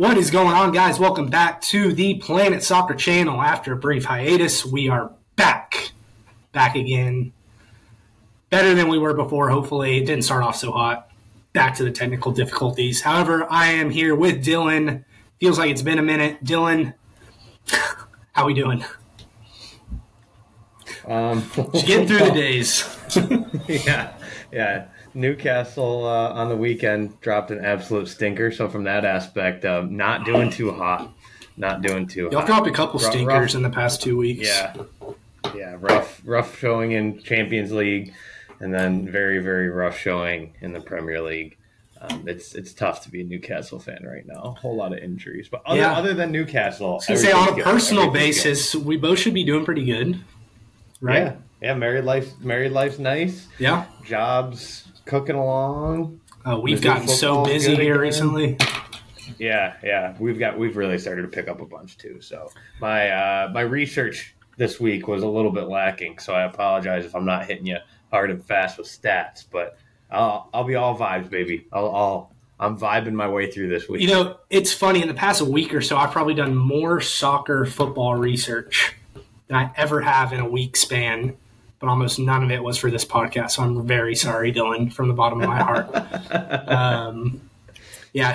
What is going on, guys? Welcome back to the Planet Soccer channel. After a brief hiatus, we are back again. Better than we were before, hopefully. It didn't start off so hot. Back to the technical difficulties. However, I am here with Dylan. Feels like it's been a minute. Dylan, how we doing? Just getting through the days. Yeah. Newcastle on the weekend dropped an absolute stinker. So from that aspect, not doing too hot. Y'all dropped a couple stinkers in the past 2 weeks. Yeah. Rough showing in Champions League, and then very, very rough showing in the Premier League. It's tough to be a Newcastle fan right now. A whole lot of injuries, but other than Newcastle, I was gonna say on a personal basis, we both should be doing pretty good, right? Yeah. Married life's nice. Yeah, jobs cooking along. We've gotten so busy here recently. Yeah. We've really started to pick up a bunch too. So my research this week was a little bit lacking. So I apologize if I'm not hitting you hard and fast with stats, but I'll be all vibes, baby. I'm vibing my way through this week. You know, it's funny. In the past week or so, I've probably done more soccer football research than I ever have in a week span. But almost none of it was for this podcast, so I'm very sorry, Dylan, from the bottom of my heart.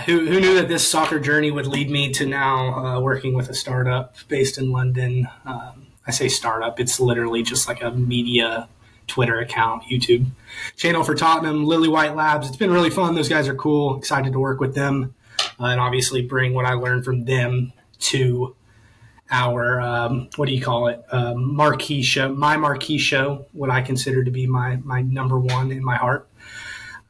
Who knew that this soccer journey would lead me to now working with a startup based in London? I say startup. It's literally just like a media Twitter account, YouTube channel for Tottenham, Lily White Labs. It's been really fun. Those guys are cool. Excited to work with them and obviously bring what I learned from them to our marquee show, my marquee show, what I consider to be my number one in my heart,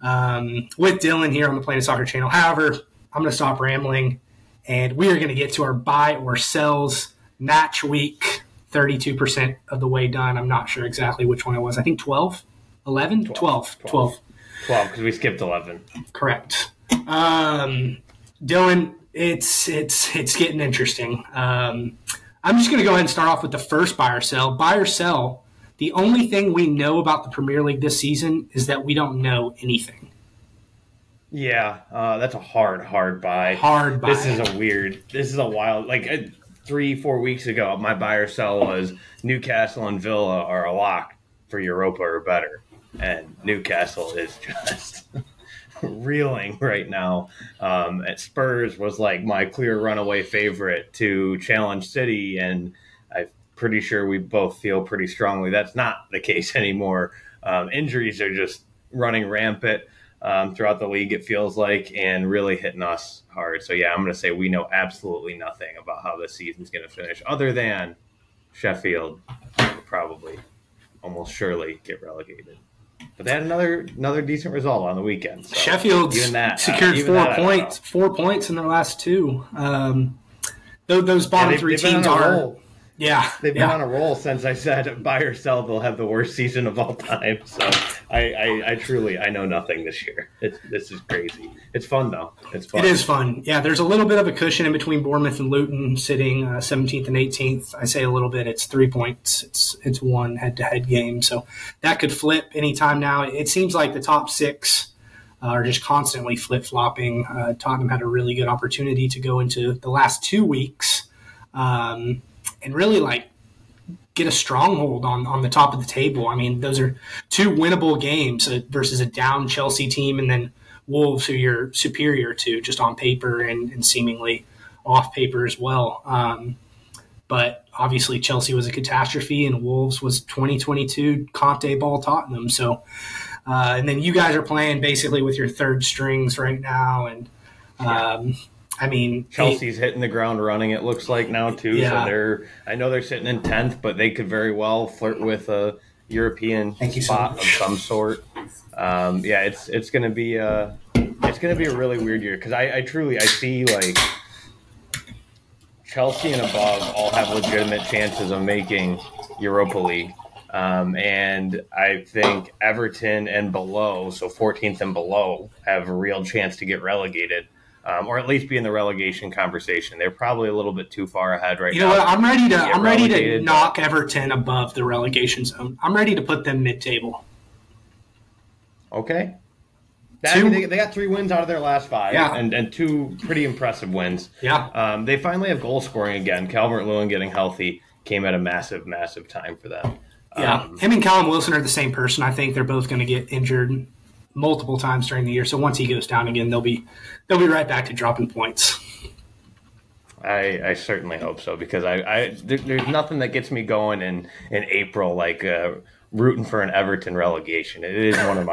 with Dylan here on the Planet Soccer channel. However, I'm going to stop rambling, and we are going to get to our buy or sells match week. 32% of the way done. I'm not sure exactly which one it was. I think 12, 11, 12, because we skipped 11. Correct. Dylan, it's getting interesting. I'm just going to go ahead and start off with the first buy or sell. Buy or sell, the only thing we know about the Premier League this season is that we don't know anything. Yeah, that's a hard buy. Hard buy. This is a wild, 3-4 weeks ago, my buy or sell was Newcastle and Villa are a lock for Europa or better. And Newcastle is just reeling right now. At Spurs was like my clear runaway favorite to challenge City, and I'm pretty sure we both feel pretty strongly that's not the case anymore. Injuries are just running rampant throughout the league, it feels like, and really hitting us hard. So yeah, I'm going to say we know absolutely nothing about how this season's going to finish, other than Sheffield will probably almost surely get relegated. But they had another decent result on the weekend. So Sheffield secured 4 points in their last two. Those bottom three teams are. Yeah, they've been on a roll since I said buy or sell. They'll have the worst season of all time. So I truly know nothing this year. This is crazy. It's fun though. It's fun. It is fun. Yeah, there's a little bit of a cushion in between Bournemouth and Luton, sitting 17th and 18th. I say a little bit. It's 3 points. It's one head-to-head game, so that could flip anytime now. It seems like the top six are just constantly flip-flopping. Tottenham had a really good opportunity to go into the last 2 weeks. And really get a stronghold on the top of the table. I mean, those are two winnable games versus a down Chelsea team, and then Wolves, who you're superior to just on paper and seemingly off paper as well. But obviously Chelsea was a catastrophe, and Wolves was 2022 Conte ball Tottenham. So, and then you guys are playing basically with your third strings right now, and I mean, Chelsea's hitting the ground running, it looks like now too. Yeah. So I know they're sitting in 10th, but they could very well flirt with a European spot of some sort. It's going to be a really weird year, because I truly see Chelsea and above all have legitimate chances of making Europa League. And I think Everton and below, so 14th and below, have a real chance to get relegated. Or at least be in the relegation conversation. They're probably a little bit too far ahead right now. You know what? I'm ready to knock Everton above the relegation zone. I'm ready to put them mid-table. Okay. They got 3 wins out of their last 5, Yeah. and 2 pretty impressive wins. Yeah. They finally have goal scoring again. Calvert-Lewin getting healthy came at a massive, massive time for them. Yeah. Him and Callum Wilson are the same person. I think they're both going to get injured multiple times during the year. So once he goes down again, they'll be right back to dropping points. I certainly hope so, because there's nothing that gets me going in April like rooting for an Everton relegation. It is one of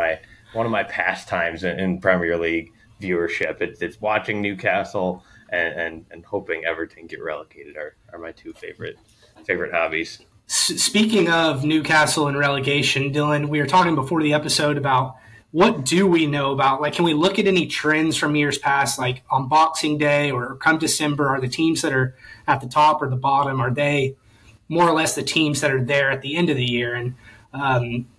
my pastimes in Premier League viewership. It's watching Newcastle and hoping Everton get relegated are my 2 favorite hobbies. Speaking of Newcastle and relegation, Dylan, we were talking before the episode about what do we know about, like, can we look at any trends from years past, like on Boxing Day or come December, are the teams that are at the top or the bottom, are they more or less the teams that are there at the end of the year? And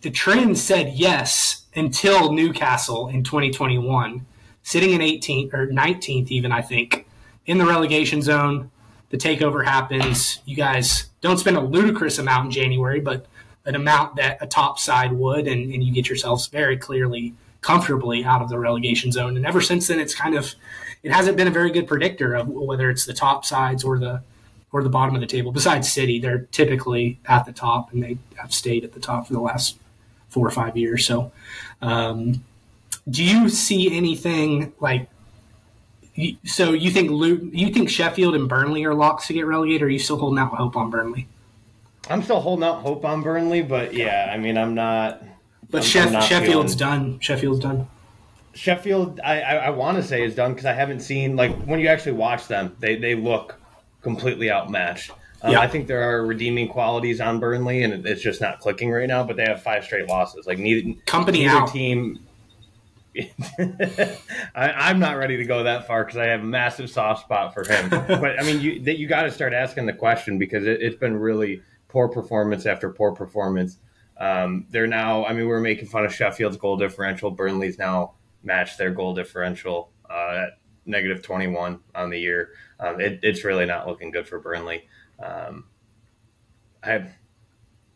the trend said yes until Newcastle in 2021, sitting in 18th or 19th even, I think, in the relegation zone. The takeover happens. You guys don't spend a ludicrous amount in January, but an amount that a top side would, and you get yourselves very clearly, comfortably out of the relegation zone. And ever since then, it hasn't been a very good predictor of whether it's the top sides or the bottom of the table. Besides City, they're typically at the top, and they have stayed at the top for the last 4 or 5 years. So, do you see anything like? So you think Sheffield and Burnley are locks to get relegated, or are you still holding out hope on Burnley? I'm still holding out hope on Burnley, but yeah, I mean, I'm not. But Sheffield's done. Sheffield's done. Sheffield, I want to say is done because I haven't seen, like, when you actually watch them, they look completely outmatched. I think there are redeeming qualities on Burnley, and it's just not clicking right now. But they have 5 straight losses. Like neither team. I'm not ready to go that far because I have a massive soft spot for him. But I mean, you got to start asking the question, because it's been really poor performance after poor performance. They're now, I mean, we're making fun of Sheffield's goal differential. Burnley's now matched their goal differential at -21 on the year. It's really not looking good for Burnley.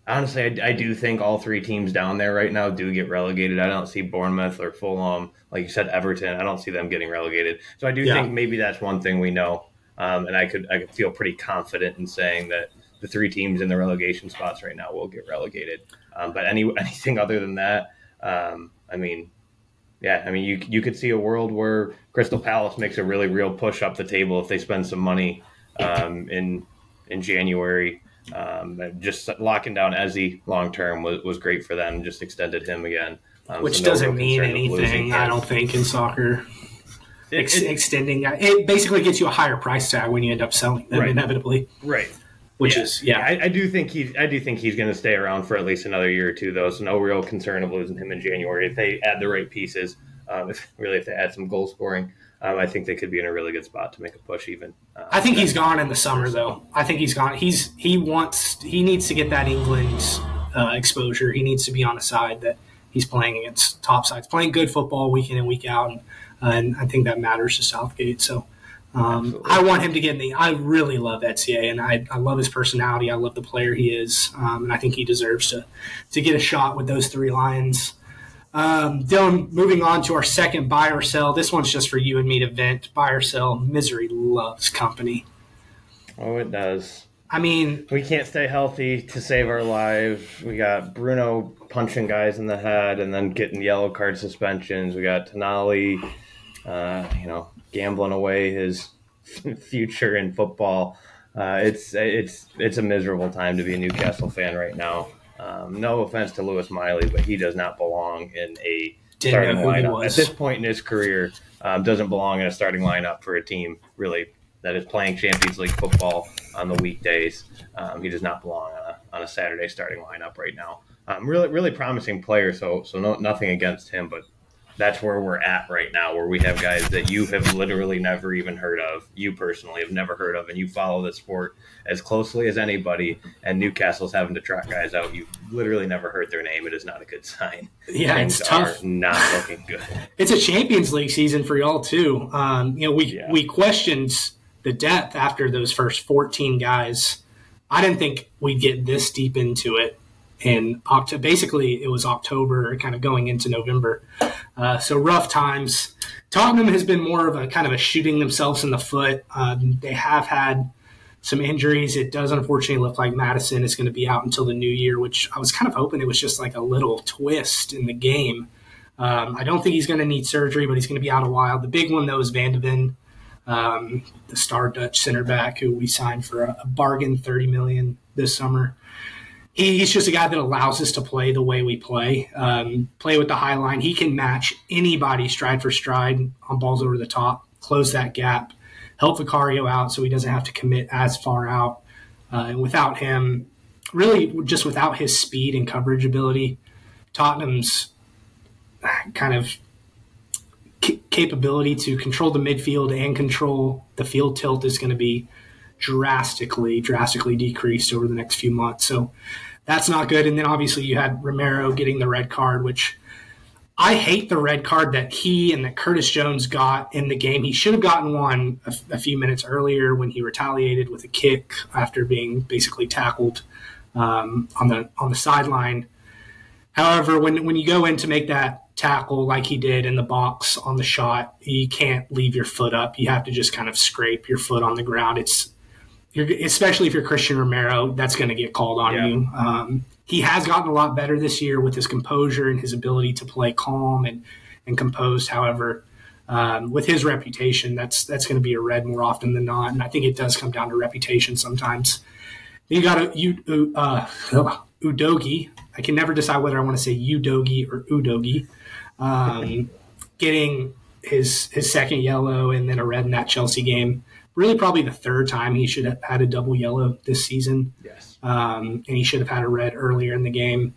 Honestly, I do think all 3 teams down there right now do get relegated. I don't see Bournemouth or Fulham, like you said, Everton. I don't see them getting relegated. So I do think maybe that's one thing we know. And I could feel pretty confident in saying that the 3 teams in the relegation spots right now will get relegated. But anything other than that, I mean, you could see a world where Crystal Palace makes a really real push up the table if they spend some money in January. Just locking down Eze long term was great for them. Just extended him again, which doesn't mean anything, I don't think, in soccer. Extending it basically gets you a higher price tag when you end up selling them inevitably. Right. I do think he's going to stay around for at least another year or two, though. So no real concern of losing him in January if they add the right pieces. If they add some goal scoring. I think they could be in a really good spot to make a push even. I think he's gone in the summer, though. I think he's gone. He needs to get that England exposure. He needs to be on a side that he's playing against top sides, playing good football week in and week out, and I think that matters to Southgate. So I want him to get in the – I really love Etienne, and I love his personality. I love the player he is, and I think he deserves to get a shot with those 3 Lions. Dylan, moving on to our second buy or sell. This one's just for you and me to vent. Buy or sell. Misery loves company. Oh, it does. I mean, we can't stay healthy to save our lives. We got Bruno punching guys in the head and then getting yellow card suspensions. We got Tonali, gambling away his future in football. It's a miserable time to be a Newcastle fan right now. No offense to Lewis Miley, but he does not belong in a starting lineup. At this point in his career, doesn't belong in a starting lineup for a team, really, that is playing Champions League football on the weekdays. He does not belong on a Saturday starting lineup right now. Really, really promising player, so nothing against him, but that's where we're at right now, where we have guys that you have literally never even heard of. You personally have never heard of, and you follow the sport as closely as anybody, and Newcastle's having to track guys out. You've literally never heard their name. It is not a good sign. Yeah, Things it's tough. Are not looking good. It's a Champions League season for y'all, too. We questioned the depth after those first 14 guys. I didn't think we'd get this deep into it. in October. Basically, it was October, kind of going into November. So rough times. Tottenham has been more of a kind of a shooting themselves in the foot. They have had some injuries. It does unfortunately look like Maddison is going to be out until the new year, which I was kind of hoping it was just like a little twist in the game. I don't think he's going to need surgery, but he's going to be out a while. The big one, though, is Van de Ven, the star Dutch center back who we signed for a bargain $30 million this summer. He's just a guy that allows us to play the way we play, play with the high line. He can match anybody stride for stride on balls over the top, close that gap, help Vicario out so he doesn't have to commit as far out. And without him, really just without his speed and coverage ability, Tottenham's kind of capability to control the midfield and control the field tilt is going to be drastically decreased over the next few months. So that's not good. And then obviously you had Romero getting the red card, which I hate the red card that he and that Curtis Jones got in the game. He should have gotten one a few minutes earlier when he retaliated with a kick after being basically tackled on the sideline. However, when you go in to make that tackle like he did in the box on the shot, you can't leave your foot up. You have to just kind of scrape your foot on the ground. Especially if you're Christian Romero, that's going to get called on you. He has gotten a lot better this year with his composure and his ability to play calm and composed. However, with his reputation, that's going to be a red more often than not. And I think it does come down to reputation sometimes. You got Udogie. I can never decide whether I want to say Udogie or Udogie. Getting his second yellow and then a red in that Chelsea game. Really probably the third time he should have had a double yellow this season. Yes. And he should have had a red earlier in the game.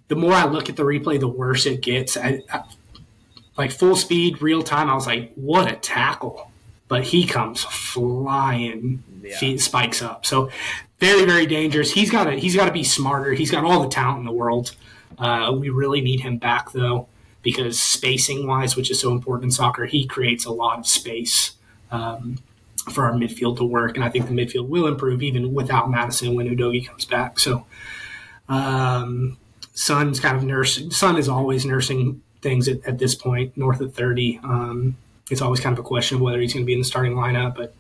The more I look at the replay, the worse it gets. Like full speed, real time, I was like, what a tackle. But he comes flying, feet spikes up. So very, very dangerous. He's got to be smarter. He's got all the talent in the world. We really need him back, though, because spacing-wise, which is so important in soccer, he creates a lot of space for our midfield to work, and I think the midfield will improve even without Maddison when Udogie comes back. So Son's kind of nursing. Son is always nursing things at this point, north of 30. It's always kind of a question of whether he's going to be in the starting lineup, but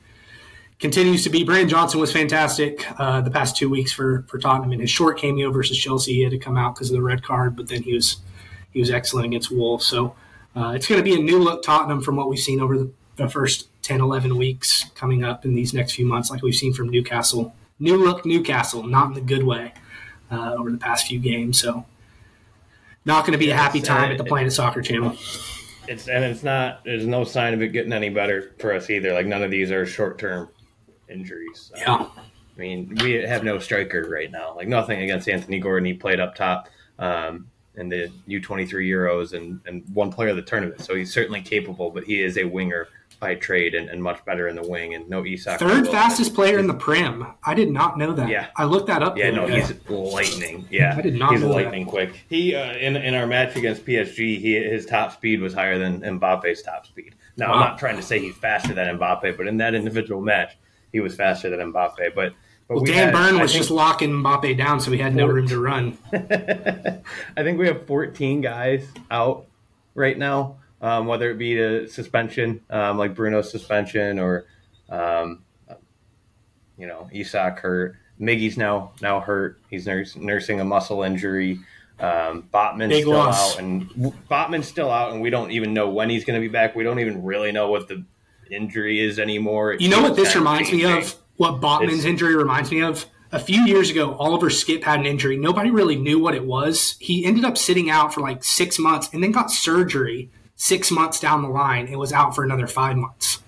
continues to be. Brandon Johnson was fantastic the past 2 weeks for Tottenham. In his short cameo versus Chelsea, he had to come out because of the red card, but then he was excellent against Wolves. So it's going to be a new look Tottenham from what we've seen over the first 10, 11 weeks coming up in these next few months, like we've seen from Newcastle. New look Newcastle, not in the good way, over the past few games. So not going to be a happy time at the Planet Soccer channel. There's no sign of it getting any better for us either. Like, none of these are short-term injuries. So. Yeah. I mean, we have no striker right now. Like, nothing against Anthony Gordon. He played up top in the U23 Euros and one player of the tournament. So he's certainly capable, but he is a winger by trade and much better in the wing, and no Isak. Third fastest player in the Prem. I did not know that. Yeah. I looked that up. Yeah, no, he's lightning. Yeah, I did not know that. He's lightning quick. He in our match against PSG, his top speed was higher than Mbappe's top speed. Now, I'm not trying to say he's faster than Mbappe, but in that individual match, he was faster than Mbappe. But Dan Burn was just locking Mbappe down, so he had no room to run. I think we have 14 guys out right now. Whether it be the suspension, like Bruno's suspension, or Isak hurt. Miggy's now hurt. He's nursing a muscle injury. Botman's still out, and we don't even know when he's going to be back. We don't even really know what the injury is anymore. You know what this reminds me of? What Botman's injury reminds me of? A few years ago, Oliver Skipp had an injury. Nobody really knew what it was. He ended up sitting out for like 6 months and then got surgery 6 months down the line. It was out for another 5 months.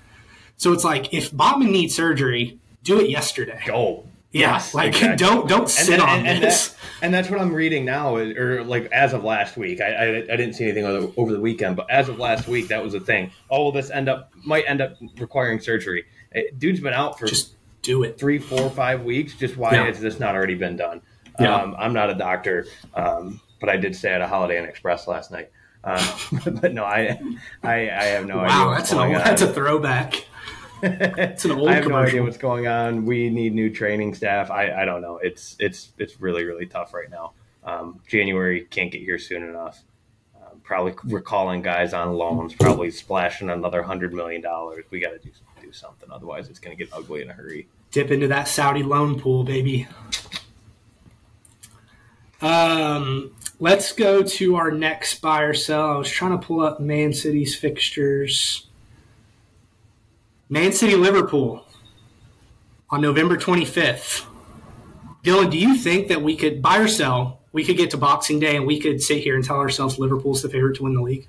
So it's like, if Botman needs surgery, do it yesterday. Go. Yeah, yes, like exactly. don't sit on this. And that's what I'm reading now, or like as of last week. I didn't see anything over the weekend, but as of last week, that was a thing. Oh, will this might end up requiring surgery? Dude's been out for just do it 3, 4, 5 weeks. Just why has this not already been done? Yeah. I'm not a doctor, but I did stay at a Holiday Inn Express last night. But no, I have no idea. Wow, that's a throwback. It's an old I have commercial. no idea what's going on. We need new training staff. I don't know. It's really, really tough right now. January can't get here soon enough. Probably recalling guys on loans, probably splashing another $100 million. We got to do something. Otherwise, it's going to get ugly in a hurry. Dip into that Saudi loan pool, baby. Let's go to our next buy or sell. I was trying to pull up Man City's fixtures. Man City Liverpool on November 25th. Dylan, do you think that we could buy or sell? We could get to Boxing Day and we could sit here and tell ourselves Liverpool's the favorite to win the league?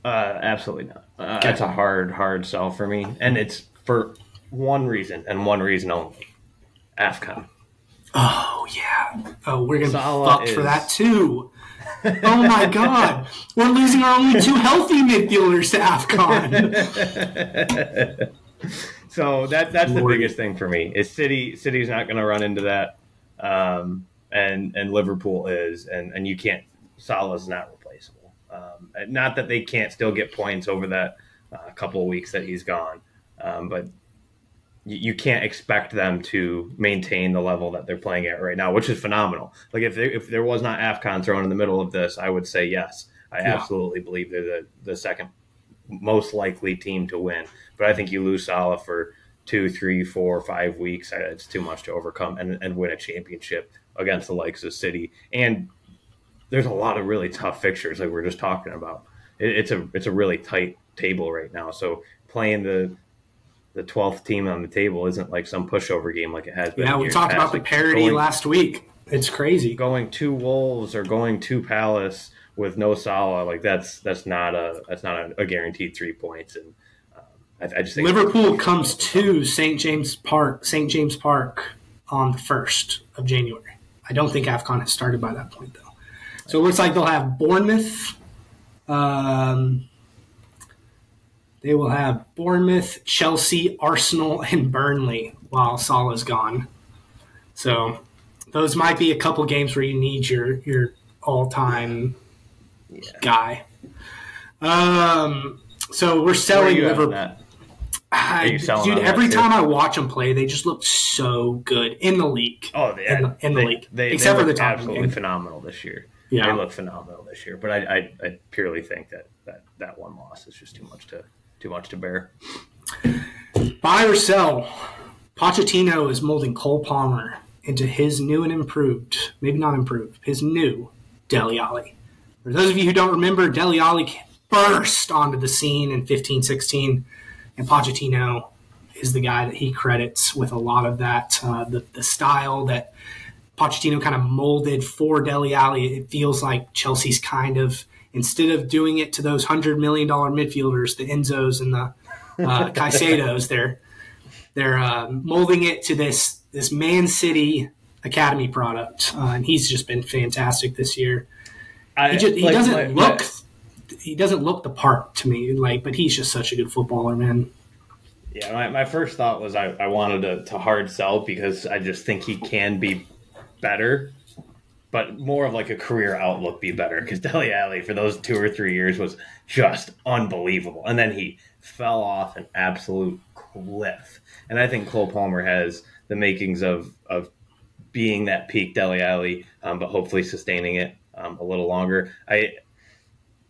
Absolutely not. That's a hard sell for me. And it's for one reason and one reason only. AFCON. Oh, yeah. Oh, we're going to be fucked for that, too. Oh, my God. We're losing our only two healthy midfielders to AFCON. So that's the biggest thing for me is City's not going to run into that. And Liverpool is, and you can't. Salah's not replaceable. Not that they can't still get points over that couple of weeks that he's gone, but you can't expect them to maintain the level that they're playing at right now, which is phenomenal. Like if there was not AFCON thrown in the middle of this, I would say yes. I absolutely believe they're the second most likely team to win. But I think you lose Salah for 2, 3, 4, 5 weeks. It's too much to overcome and win a championship against the likes of City. And there's a lot of really tough fixtures like we're just talking about. It's a really tight table right now. So playing the 12th team on the table isn't like some pushover game like it has been. Yeah, we talked about the parity last week. It's crazy. Going to Wolves or going to Palace with no Salah, like that's not a guaranteed 3 points. And I just think Liverpool comes to St. James Park on the 1st of January. I don't think AFCON has started by that point, though. So it looks like they'll have Bournemouth. They will have Bournemouth, Chelsea, Arsenal, and Burnley while Salah's gone. So those might be a couple games where you need your all-time guy. So we're selling Liverpool. Dude, every time I watch them play, they just look so good in the league. Oh, yeah. In the league. Except for the Tottenham absolutely game. Phenomenal this year. Yeah. They look phenomenal this year. But I purely think that one loss is just too much to bear. Buy or sell. Pochettino is molding Cole Palmer into his new and improved, maybe not improved, his new Dele Alli. For those of you who don't remember, Dele Alli burst onto the scene in 15-16, and Pochettino is the guy that he credits with a lot of that, the style that Pochettino kind of molded for Dele Alli. It feels like Chelsea's kind of, instead of doing it to those $100 million midfielders, the Enzos and the Caicedos, they're molding it to this Man City academy product, and he's just been fantastic this year. He doesn't look the part to me, but he's just such a good footballer, man. Yeah, my first thought was I wanted to hard sell because I just think he can be better, but more of like a career outlook be better, because Dele Alli for those 2 or 3 years was just unbelievable. And then he fell off an absolute cliff. And I think Cole Palmer has the makings of being that peak Dele Alli, but hopefully sustaining it a little longer.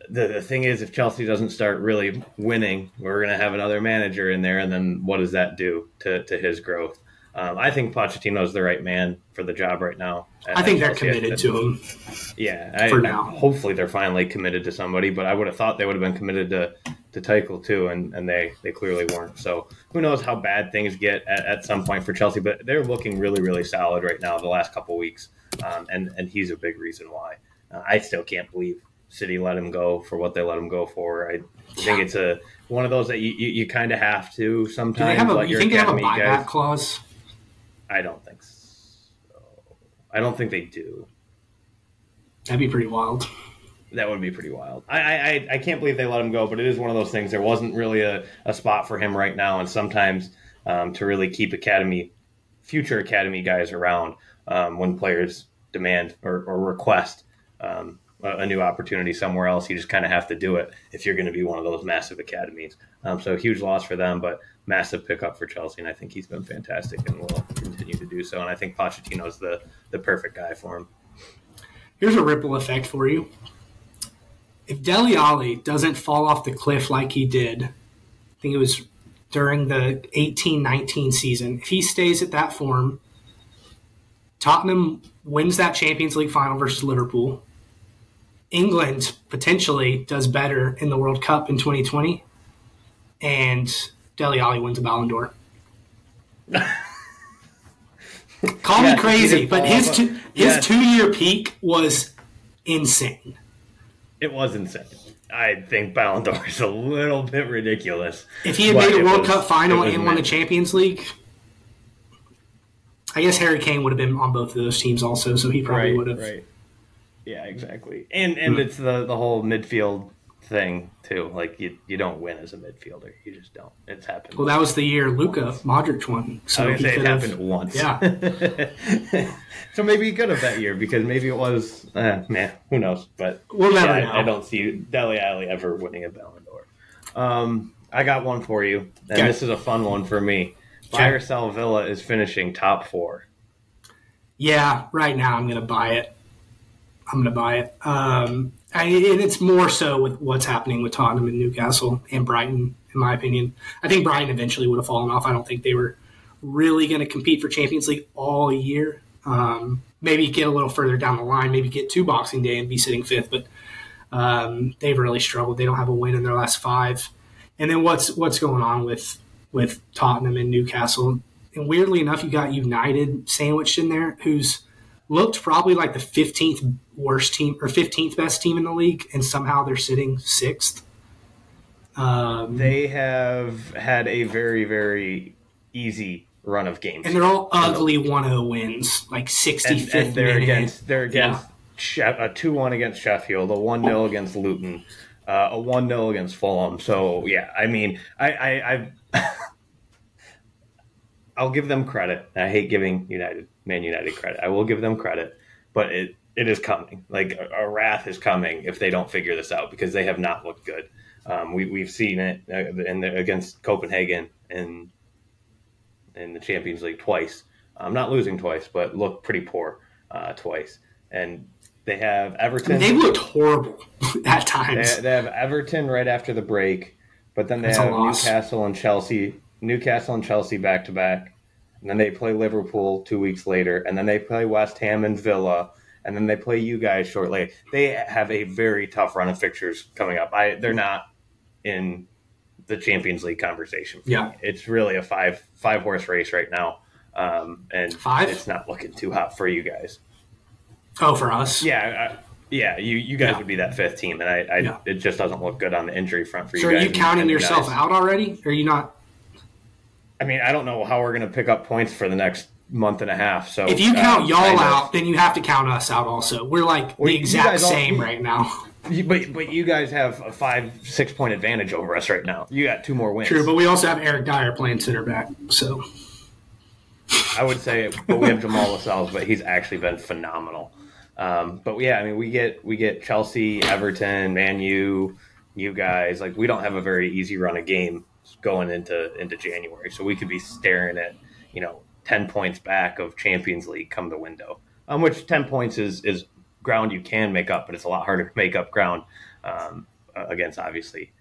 The thing is, if Chelsea doesn't start really winning, we're going to have another manager in there, and then what does that do to his growth? I think Pochettino's the right man for the job right now. I think they're committed to him. Yeah, for now. Hopefully they're finally committed to somebody, but I would have thought they would have been committed to Tuchel too, and they clearly weren't. So who knows how bad things get at some point for Chelsea, but they're looking really, really solid right now the last couple of weeks, and he's a big reason why. I still can't believe City let him go for what they let him go for. I think it's one of those that you kind of have to sometimes. You think they have a buyback clause? I don't think so. I don't think they do. That'd be pretty wild. That would be pretty wild. I can't believe they let him go, but it is one of those things. There wasn't really a spot for him right now, and sometimes to really keep future academy guys around when players demand or request a new opportunity somewhere else, you just kind of have to do it if you're going to be one of those massive academies. So huge loss for them, but massive pickup for Chelsea, and I think he's been fantastic and will continue to do so. And I think Pochettino's the perfect guy for him. Here's a ripple effect for you. If Dele Alli doesn't fall off the cliff like he did, I think it was during the 18-19 season, if he stays at that form, Tottenham wins that Champions League final versus Liverpool. England potentially does better in the World Cup in 2020, and Dele Alli wins a Ballon d'Or. Call me crazy, but his 2-year peak was insane. It was insane. I think Ballon d'Or is a little bit ridiculous. If he had made a World Cup final and won the Champions League, I guess Harry Kane would have been on both of those teams also, so he probably would have. Right. Yeah, exactly. And it's the whole midfield thing too. Like you don't win as a midfielder. You just don't. It's happened. Well, that was the year Luka Modric won. So it happened once. Yeah. So maybe he could have that year because maybe it was. Who knows? But we'll never know. I don't see Dele Alli ever winning a Ballon d'Or. I got one for you, and this is a fun one for me. Buy or sell Villa is finishing top 4. Yeah, right now I'm going to buy it. And it's more so with what's happening with Tottenham and Newcastle and Brighton, in my opinion. I think Brighton eventually would have fallen off. I don't think they were really going to compete for Champions League all year. Maybe get a little further down the line, maybe get to Boxing Day and be sitting 5th, but they've really struggled. They don't have a win in their last 5. And then what's going on with Tottenham and Newcastle? And weirdly enough, you got United sandwiched in there, who's looked probably like the 15th worst team or 15th best team in the league, and somehow they're sitting 6th. They have had a very, very easy run of games. And they're all ugly 1-0 wins, like 65th and they're minute. They're against a 2-1 against Sheffield, a 1-0 against Luton, a 1-0 against Fulham. So, yeah, I mean, I'll give them credit. I hate giving Man United credit. I will give them credit, but it is coming. Like a wrath is coming if they don't figure this out because they have not looked good. We've seen it against Copenhagen in the Champions League twice. Not losing twice, but looked pretty poor twice. And they have Everton. They looked horrible at times. They have Everton right after the break, but then they have Newcastle and Chelsea back to back, and then they play Liverpool 2 weeks later, and then they play West Ham and Villa, and then they play you guys shortly. They have a very tough run of fixtures coming up. They're not in the Champions League conversation. Yeah, it's really a five horse race right now, and 5? It's not looking too hot for you guys. Oh, for us? Yeah. You guys would be that 5th team, and it just doesn't look good on the injury front for you guys. So are you counting yourself out already? Or are you not? I mean, I don't know how we're going to pick up points for the next month and a half. So if you count y'all out, then you have to count us out also. We're like the exact same right now. But you guys have a 5-6 point advantage over us right now. You got 2 more wins. True, but we also have Eric Dyer playing center back. So I would say, but we have Jamal Lascelles, but he's actually been phenomenal. But yeah, I mean, we get Chelsea, Everton, Man U, you guys. Like we don't have a very easy run of game going into January, so we could be staring at 10 points back of Champions League come the window. Which 10 points is ground you can make up, but it's a lot harder to make up ground against obviously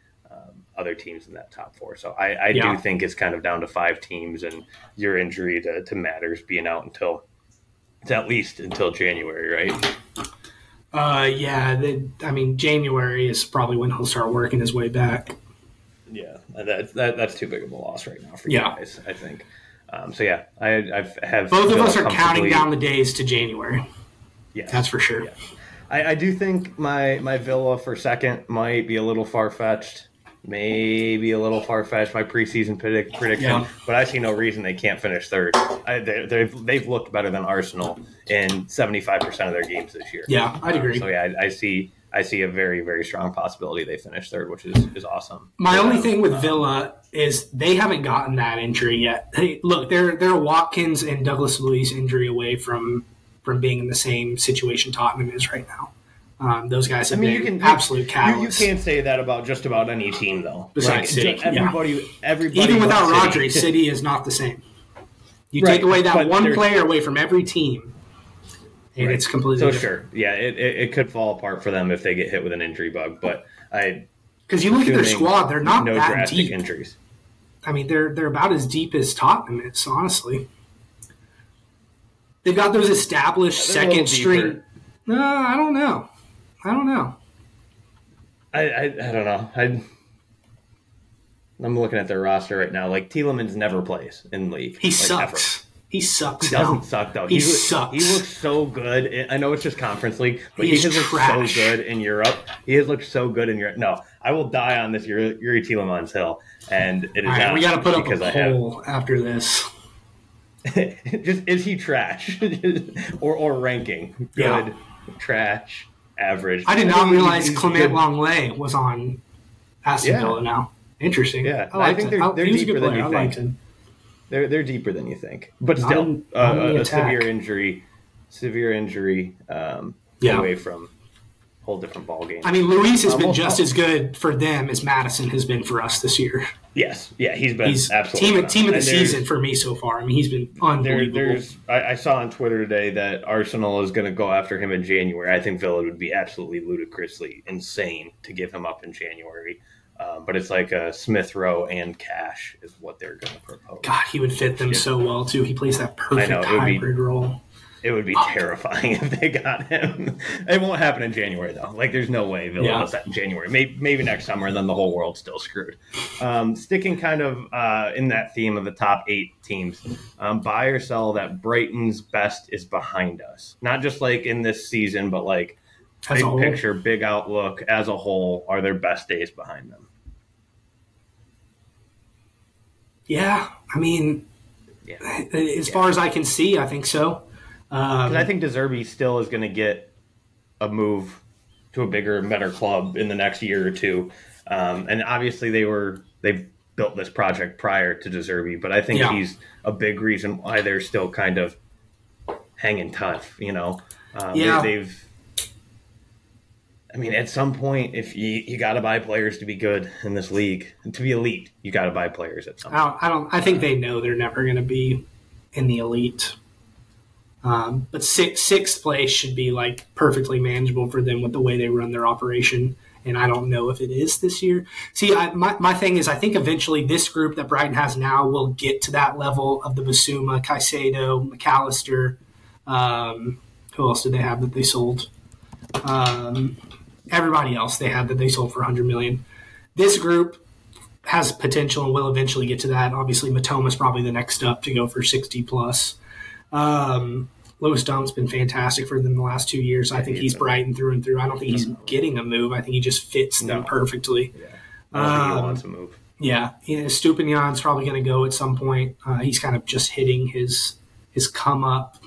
other teams in that top 4. So I do think it's kind of down to 5 teams, and your injury to Matters being out until at least until January, right? January is probably when he'll start working his way back. Yeah, that's too big of a loss right now for you guys, I think. I have both of us are counting down the days to January. Yeah, that's for sure. Yeah. I do think my Villa for 2nd might be a little far-fetched. Maybe a little far-fetched, my preseason prediction, but I see no reason they can't finish 3rd. They've looked better than Arsenal in 75% of their games this year. Yeah, I'd agree. I see a very, very strong possibility they finish 3rd, which is awesome. My only thing with Villa is they haven't gotten that injury yet. They're a Watkins and Douglas Luiz injury away from being in the same situation Tottenham is right now. Those guys have been absolute catalysts. You can't say that about just about any team, though. Besides City. Everybody even without Rodri, City is not the same. You take away that one player away from every team, and it's completely so different. sure. Yeah, it could fall apart for them if they get hit with an injury bug, but because you look at their squad, they're not no that drastic deep. Injuries. I mean, they're about as deep as Tottenham is, honestly. They've got those established second string. No, I don't know. I don't know. I don't know. I'm looking at their roster right now. Like, Tielemans never plays in the league. He sucks. Ever. He sucks. He doesn't suck, though. He sucks. He looks so good. I know it's just Conference League, but he has looked so good in Europe. He has looked so good in Europe. No, I will die on this Yuri Tielemans hill, and it is not. We got to put up a poll after this. Just, is he trash? or ranking? Good, trash, average. I did not realize Clement Longley was on Aston Villa now. Interesting. Yeah, I think they're deeper than you think. They're deeper than you think, but still, a severe injury, away from a whole different ball game. I mean, Luis has been just as good for them as Maddison has been for us this year. Yes, yeah, he's absolutely team of the season for me so far. I mean, he's been unbelievable. I saw on Twitter today that Arsenal is going to go after him in January. I think Villa would be absolutely ludicrously insane to give him up in January. But it's like a Smith Rowe and Cash is what they're going to propose. God, he would fit them so well, too. He plays that perfect hybrid role. It would be terrifying if they got him. It won't happen in January, though. Like, there's no way Villa does that in January. Maybe next summer, and then the whole world's still screwed. Sticking kind of in that theme of the top 8 teams, buy or sell that Brighton's best is behind us. Not just, like, in this season, but, like, big picture, big outlook, as a whole, are their best days behind them? Yeah, I mean, as far as I can see, I think so. Because I think De Zerbi still is going to get a move to a bigger and better club in the next year or two. And obviously they've built this project prior to De Zerbi, but I think he's a big reason why they're still kind of hanging tough, you know? I mean, at some point, if you got to buy players to be good in this league, and to be elite, you got to buy players at some point. I think they know they're never going to be in the elite. But sixth place should be like perfectly manageable for them with the way they run their operation. And I don't know if it is this year. See, my thing is I think eventually this group that Brighton has now will get to that level of the Basuma, Caicedo, McAllister. Who else did they have that they sold? Everybody else they had that they sold for $100 million. This group has potential and will eventually get to that. Obviously, Matoma's probably the next up to go for 60 plus. Lewis Dunk's been fantastic for them the last 2 years. I think he's Brighton through and through. I don't think he's getting a move. I think he just fits them perfectly. Yeah. I don't think he wants a move. Yeah. Stupinjan's probably going to go at some point. He's kind of just hitting his come up.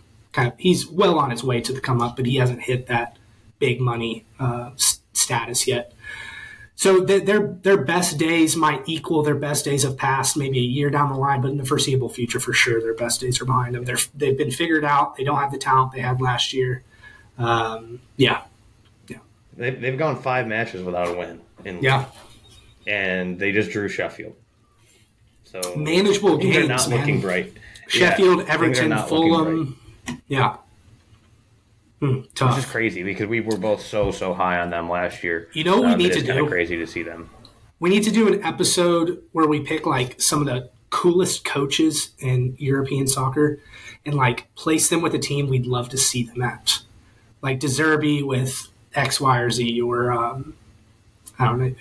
He's well on his way to the come up, but he hasn't hit that big money status yet. So their best days might equal their best days of past, maybe a year down the line, but in the foreseeable future, for sure, their best days are behind them. They've been figured out. They don't have the talent they had last year. They've gone 5 matches without a win. And they just drew Sheffield. So manageable games. They're not looking bright. Sheffield, Everton, Fulham. Yeah. Tough. Which is crazy because we were both so high on them last year. You know what we need to do? It's kind of crazy to see them. We need to do an episode where we pick like some of the coolest coaches in European soccer and like place them with a team we'd love to see them at. Like De Zerbi with X, Y, or Z, or I don't know.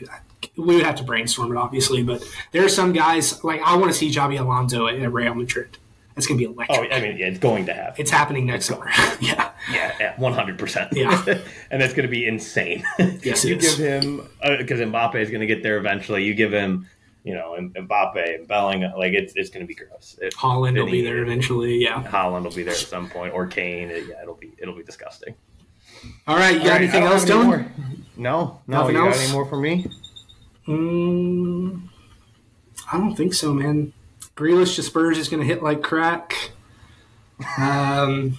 We would have to brainstorm it, obviously, but there are some guys like I want to see Xabi Alonso at Real Madrid. That's going to be electric. Oh, I mean, it's going to happen. It's happening next summer. Yeah, 100%. Yeah. And it's going to be insane. Yes, it is. Give him, because Mbappe is going to get there eventually, you give him, Mbappe and Bellingham, like, it's going to be gross. Holland will be there eventually, yeah. Holland will be there at some point, or Kane. It'll be disgusting. All right, you got anything else, Dylan? No. Nothing else? Got any more for me? I don't think so, man. Grealish to Spurs is going to hit like crack. When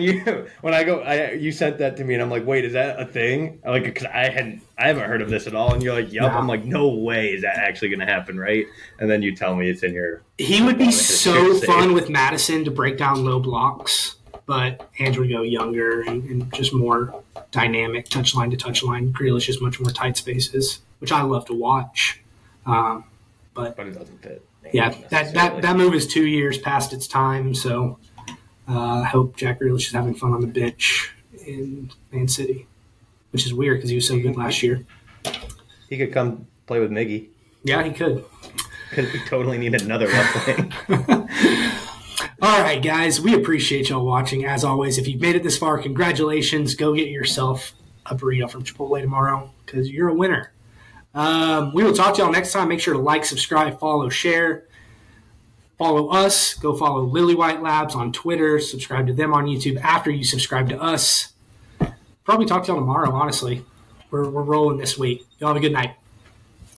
you sent that to me, and I'm like, wait, is that a thing? I'm like, because I haven't heard of this at all, and you're like, yup. No. I'm like, no way is that actually going to happen, right? And then you tell me it's in your. He would be so fun with Maddison to break down low blocks. but Andrew would go younger and just more dynamic, touchline to touchline. Grealish is much more tight spaces, which I love to watch. But it doesn't fit. Yeah, that move is 2 years past its time, so I hope Jack Grealish is having fun on the bench in Man City, which is weird because he was so good last year. He could come play with Miggy. Yeah, he could. Because we totally need another left wing. All right, guys, we appreciate y'all watching. As always, if you've made it this far, congratulations. Go get yourself a burrito from Chipotle tomorrow because you're a winner. We will talk to y'all next time. Make sure to like, subscribe, follow, share. Follow us. Go follow Lily White Labs on Twitter. Subscribe to them on YouTube after you subscribe to us. Probably talk to y'all tomorrow, honestly. We're rolling this week. Y'all have a good night.